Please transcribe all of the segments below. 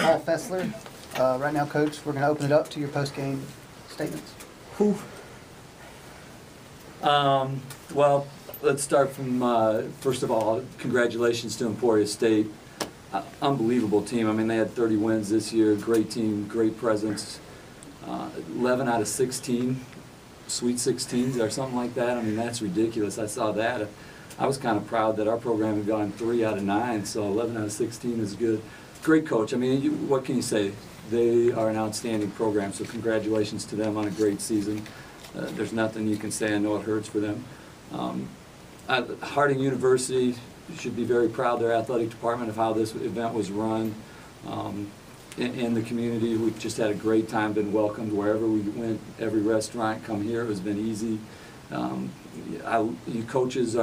Paul Fessler. Right now, Coach, we're going to open it up to your post-game statements. Well, let's start from, first of all, congratulations to Emporia State. Unbelievable team. I mean, they had 30 wins this year. Great team, great presence. 11 out of 16, Sweet 16s or something like that. I mean, that's ridiculous. I saw that. I was kind of proud that our program had gone 3 out of 9, so 11 out of 16 is good. Great coach. I mean, what can you say? They are an outstanding program, so congratulations to them on a great season. There's nothing you can say. I know it hurts for them. Harding University should be very proud of their athletic department of how this event was run. In the community, we've just had a great time, been welcomed wherever we went, every restaurant, come here, it has been easy. You coaches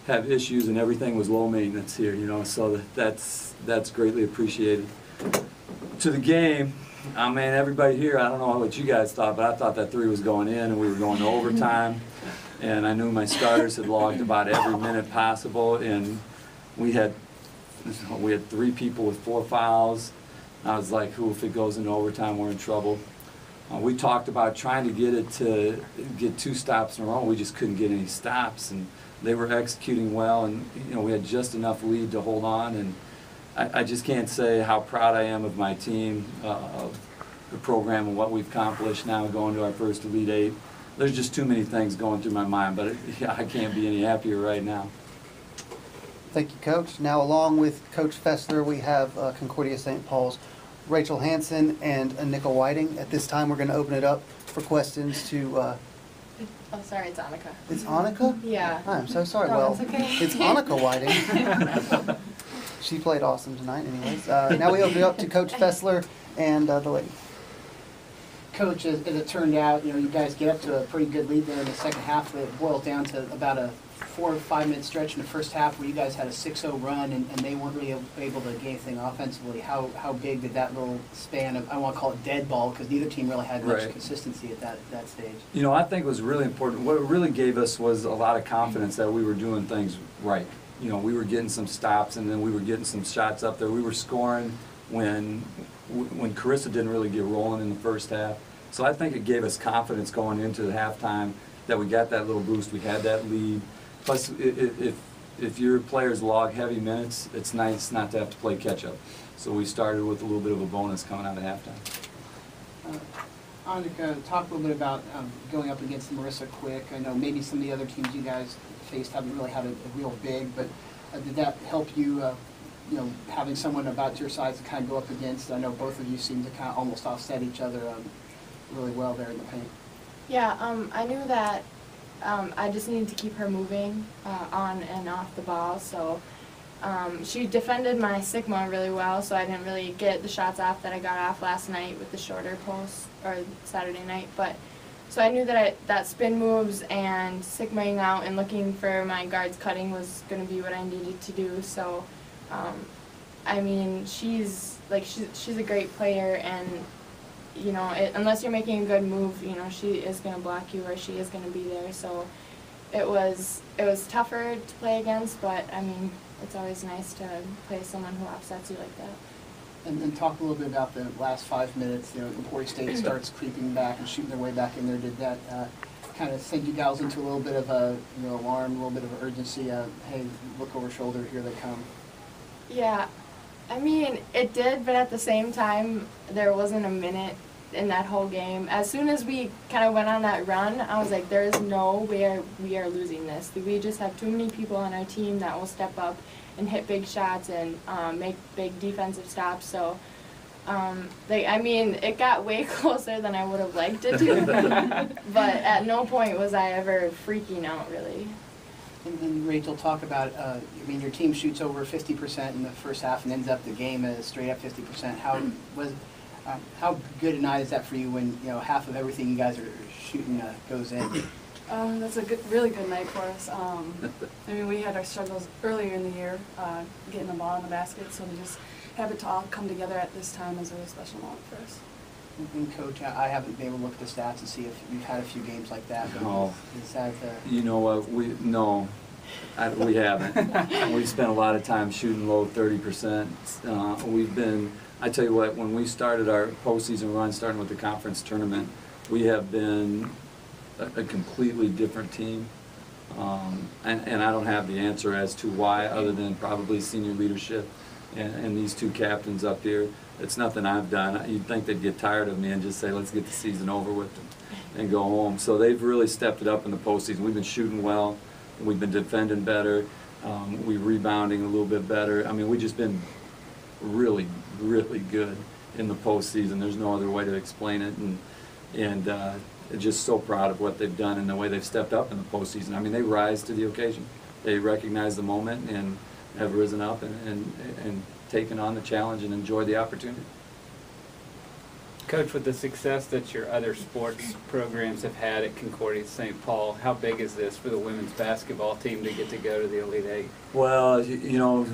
have issues and everything was low maintenance here, you know, so that's greatly appreciated. To the game, I mean, everybody here, I don't know what you guys thought, but I thought that 3 was going in and we were going to overtime. And I knew my starters had logged about every minute possible, and we had 3 people with 4 fouls. I was like, if it goes into overtime, we're in trouble. We talked about trying to get 2 stops in a row. We just couldn't get any stops, and they were executing well, and you know, we had just enough lead to hold on. And I just can't say how proud I am of my team, of the program, and what we've accomplished now going to our first Elite 8. There's just too many things going through my mind, but I can't be any happier right now. Thank you, Coach. Now, along with Coach Fessler, we have Concordia-St. Paul's Rachel Hansen and Anika Whiting. At this time, we're going to open it up for questions to... oh, sorry, it's Anika. It's Anika? Yeah. I'm so sorry. No, well, it's okay. It's Anika Whiting. She played awesome tonight anyways. Now we open it up to Coach Fessler and the lady. Coach, as it turned out, you know, you guys get up to a pretty good lead there in the second half. It boiled down to about a 4 or 5 minute stretch in the first half where you guys had a 6-0 run and they weren't really able to get anything offensively. How big did that little span of, I don't want to call it dead ball, because neither team really had much consistency at that stage? You know, I think it was really important. What it really gave us was a lot of confidence that we were doing things right. You know, we were getting some stops and then we were getting some shots up there. We were scoring when Carissa didn't really get rolling in the first half. So I think it gave us confidence going into the halftime that we got that little boost, we had that lead. Plus, if your players log heavy minutes, it's nice not to have to play catch-up. So we started with a little bit of a bonus coming out of halftime. Anika, talk a little bit about going up against Marissa Quick. I know maybe some of the other teams you guys faced haven't really had a real big, but did that help you, you know, having someone about your size to kind of go up against? I know both of you seem to kind of almost offset each other really well there in the paint. Yeah, I knew that I just needed to keep her moving on and off the ball. So she defended my Sigma really well, so I didn't really get the shots off that I got off last night with the shorter post, or Saturday night. But so I knew that that spin moves and Sigmaing out and looking for my guards cutting was going to be what I needed to do. So I mean, she's a great player, and you know, unless you're making a good move, you know, she is going to block you or she is going to be there. So it was tougher to play against, but I mean, it's always nice to play someone who upsets you like that. And talk a little bit about the last 5 minutes. You know, Emporia State starts creeping back and shooting their way back in there. Did that kind of send you gals into a little bit of a alarm, a little bit of urgency? Hey, look over shoulder, here they come. Yeah, I mean, it did, but at the same time, there wasn't a minute in that whole game. As soon as we kind of went on that run, I was like, there is no way we are losing this. We just have too many people on our team that will step up and hit big shots and make big defensive stops. So, I mean, it got way closer than I would have liked it to, but at no point was I ever freaking out, really. And Rachel, talk about, I mean, your team shoots over 50% in the first half and ends up the game at a straight up 50%. How good a night is that for you when, you know, half of everything you guys are shooting goes in? That's a really good night for us. I mean, we had our struggles earlier in the year getting the ball in the basket, so to just have it to all come together at this time is a really special moment for us. And Coach, I haven't been able to look at the stats and see if you've had a few games like that. No. Is that you know what? We haven't. We've spent a lot of time shooting low 30%. We've been I tell you what, when we started our postseason run, starting with the conference tournament, we have been a completely different team. And I don't have the answer as to why, other than probably senior leadership and these two captains up here. It's nothing I've done. You'd think they'd get tired of me and just say, let's get the season over with and go home. So they've really stepped it up in the postseason. We've been shooting well. We've been defending better. We're rebounding a little bit better. I mean, we've just been really, really good in the postseason. There's no other way to explain it. And just so proud of what they've done and the way they've stepped up in the postseason. I mean, they rise to the occasion. They recognize the moment and have risen up and taken on the challenge and enjoyed the opportunity. Coach, with the success that your other sports programs have had at Concordia-St. Paul, how big is this for the women's basketball team to get to go to the Elite Eight? Well, you know,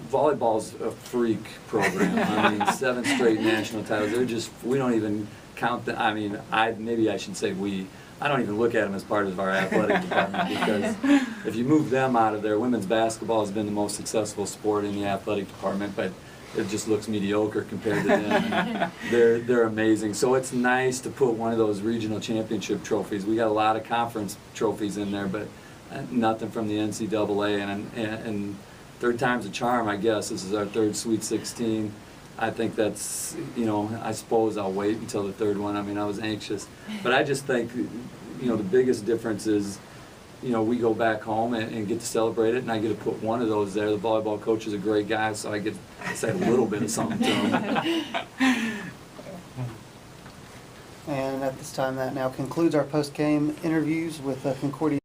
volleyball's a freak program. I mean, 7 straight national titles. They're just, we don't even count the, I mean, maybe I should say we. I don't even look at them as part of our athletic department, because if you move them out of there, women's basketball has been the most successful sport in the athletic department, but it just looks mediocre compared to them. They're amazing. So it's nice to put one of those regional championship trophies. We got a lot of conference trophies in there, but nothing from the NCAA. And third time's a charm, I guess. This is our 3rd Sweet 16. I think that's, you know, I suppose I'll wait until the 3rd one. I mean, I was anxious. But I just think, you know, the biggest difference is, you know, we go back home and get to celebrate it, and I get to put one of those there. The volleyball coach is a great guy, so I get to say a little bit of something to him. And at this time, that now concludes our post-game interviews with Concordia